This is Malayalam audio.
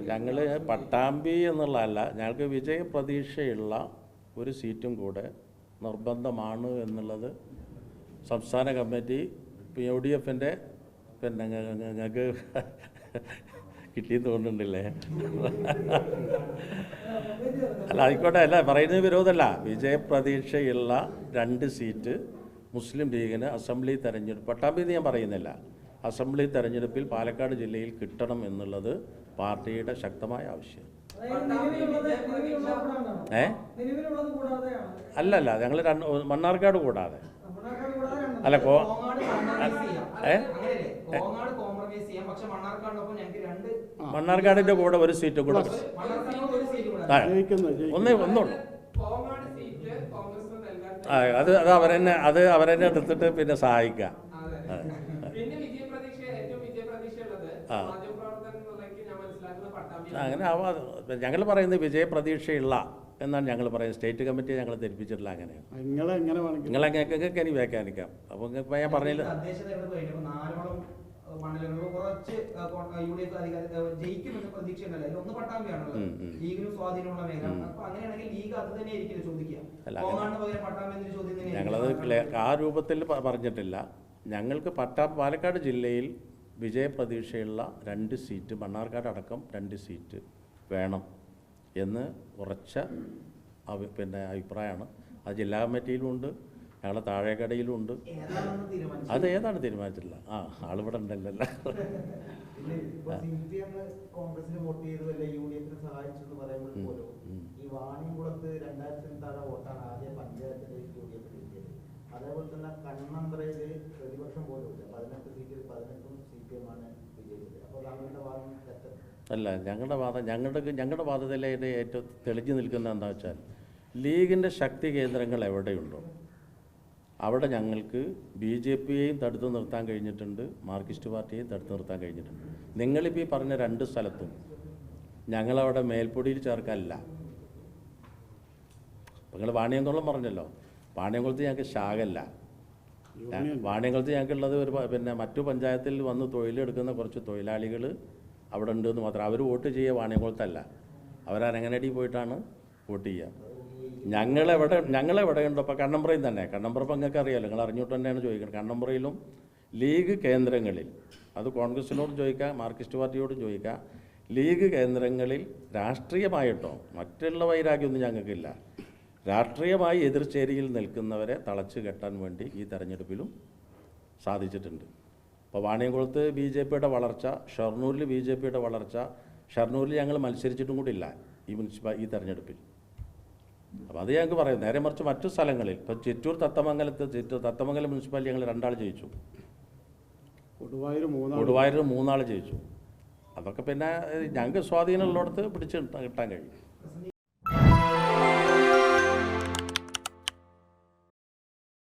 ഞങ്ങൾ പട്ടാമ്പി എന്നുള്ളതല്ല, ഞങ്ങൾക്ക് വിജയപ്രതീക്ഷയുള്ള ഒരു സീറ്റും കൂടെ നിർബന്ധമാണ് എന്നുള്ളത് സംസ്ഥാന കമ്മിറ്റി യു ഡി എഫിൻ്റെ പിന്നെ ഞങ്ങൾക്ക് കിട്ടിയെന്ന് തോന്നുന്നുണ്ടല്ലേ? അല്ല ആയിക്കോട്ടെ, അല്ല പറയുന്നത് വിരോധമല്ല. വിജയപ്രതീക്ഷയുള്ള 2 സീറ്റ് മുസ്ലിം ലീഗിന് അസംബ്ലി തെരഞ്ഞെടുപ്പ്, പട്ടാമ്പി ഞാൻ പറയുന്നില്ല, അസംബ്ലി തെരഞ്ഞെടുപ്പിൽ പാലക്കാട് ജില്ലയിൽ കിട്ടണം എന്നുള്ളത് പാർട്ടിയുടെ ശക്തമായ ആവശ്യം. അല്ലല്ല, ഞങ്ങൾ മണ്ണാർക്കാട് കൂടാതെ അല്ല മണ്ണാർക്കാടിൻ്റെ കൂടെ ഒരു സീറ്റ് കൂടെ ഒന്നുള്ളൂ. അത് അവരെന്നെ എടുത്തിട്ട് പിന്നെ സഹായിക്കാം. അങ്ങനെ ഞങ്ങൾ പറയുന്നത് വിജയപ്രതീക്ഷയുള്ള എന്നാണ് ഞങ്ങൾ പറയുന്നത്. സ്റ്റേറ്റ് കമ്മിറ്റിയെ ഞങ്ങൾ ധരിപ്പിച്ചിട്ടില്ല. അങ്ങനെയാണ് നിങ്ങളെങ്ങനെ ഇനി വ്യാഖ്യാനിക്കാം. അപ്പോൾ ഞാൻ പറഞ്ഞില്ല, ഞങ്ങളത് ആ രൂപത്തിൽ പറഞ്ഞിട്ടില്ല. ഞങ്ങൾക്ക് പാലക്കാട് ജില്ലയിൽ വിജയപ്രതീക്ഷയുള്ള 2 സീറ്റ്, മണ്ണാർക്കാട് അടക്കം 2 സീറ്റ് വേണം എന്ന് ഉറച്ച പിന്നെ അഭിപ്രായമാണ്. അത് ജില്ലാ കമ്മിറ്റിയിലുമുണ്ട്, ഞങ്ങളെ താഴേക്കടയിലുമുണ്ട്. അത് ഏതാണ് തീരുമാനിച്ചിട്ടില്ല. ആളിവിടെ ഉണ്ടല്ലോ. അതേപോലെ തന്നെ കണ്ണമ്പ്രയിൽ പ്രതിപക്ഷം പോലും 18 സീറ്റിൽ 18 CPM-ആണ് വിജയിച്ചത്. അപ്പോൾ താങ്കളുടെ വാദം അല്ല, ഞങ്ങളുടെ വാദത്തിൽ ഏറ്റവും തെളിഞ്ഞു നിൽക്കുന്നത് എന്താ വെച്ചാൽ, ലീഗിൻ്റെ ശക്തി കേന്ദ്രങ്ങൾ എവിടെയുണ്ടോ അവിടെ ഞങ്ങൾക്ക് BJP-യെയും തടുത്തു നിർത്താൻ കഴിഞ്ഞിട്ടുണ്ട്, മാർക്സിസ്റ്റ് പാർട്ടിയെയും തടുത്തു നിർത്താൻ കഴിഞ്ഞിട്ടുണ്ട്. നിങ്ങളിപ്പോൾ ഈ പറഞ്ഞ 2 സ്ഥലത്തും ഞങ്ങളവിടെ മേൽപ്പൊടിയിൽ ചേർക്കാനില്ല. നിങ്ങൾ വാണിയംകുളം പറഞ്ഞല്ലോ, വാണിയംകുളത്ത് ഞങ്ങൾക്ക് ശാഖല്ല. വാണിയംകുളത്ത് ഞങ്ങൾക്കുള്ളത് പിന്നെ മറ്റു പഞ്ചായത്തിൽ വന്ന് തൊഴിലെടുക്കുന്ന കുറച്ച് തൊഴിലാളികൾ അവിടെ ഉണ്ടെന്ന് മാത്രം. അവർ വോട്ട് ചെയ്യുക വാണിയംകുളത്തല്ല, അവരരങ്ങനടി പോയിട്ടാണ് വോട്ട് ചെയ്യുക. ഞങ്ങളെവിടെ ഉണ്ടോ? ഇപ്പോൾ കണ്ണമ്പ്രയിൽ തന്നെ, കണ്ണമ്പ്ര നിങ്ങൾക്ക് അറിയാമല്ലോ, നിങ്ങൾ അറിഞ്ഞിട്ട് തന്നെയാണ് ചോദിക്കുന്നത്. കണ്ണമ്പ്രയിലും ലീഗ് കേന്ദ്രങ്ങളിൽ, അത് കോൺഗ്രസിനോട് ചോദിക്കുക, മാർക്സിസ്റ്റ് പാർട്ടിയോടും ചോദിക്കുക, ലീഗ് കേന്ദ്രങ്ങളിൽ രാഷ്ട്രീയമായിട്ടോ മറ്റുള്ള വൈരാഗ്യമൊന്നും ഞങ്ങൾക്കില്ല, രാഷ്ട്രീയമായി എതിർചേരിയിൽ നിൽക്കുന്നവരെ തളച്ചു കെട്ടാൻ വേണ്ടി ഈ തെരഞ്ഞെടുപ്പിലും സാധിച്ചിട്ടുണ്ട്. ഇപ്പോൾ വാണിയംകുളത്ത് BJP-യുടെ വളർച്ച, ഷൊർണൂരിൽ BJP-യുടെ വളർച്ച, ഷൊർണൂരിൽ ഞങ്ങൾ മത്സരിച്ചിട്ടും കൂടി ഇല്ല ഈ തെരഞ്ഞെടുപ്പിൽ. അപ്പോൾ അത് ഞങ്ങൾക്ക് പറയാം. നേരെ മറിച്ച് മറ്റു സ്ഥലങ്ങളിൽ, ഇപ്പോൾ തത്തമംഗലം മുനിസിപ്പാലിറ്റി ഞങ്ങൾ 2 ആൾ ജയിച്ചു, കൊടുവായൂർ 3 ആൾ ജയിച്ചു. അതൊക്കെ പിന്നെ ഞങ്ങൾക്ക് സ്വാധീനമുള്ളിടത്ത് പിടിച്ച് കിട്ടാൻ കഴിയും.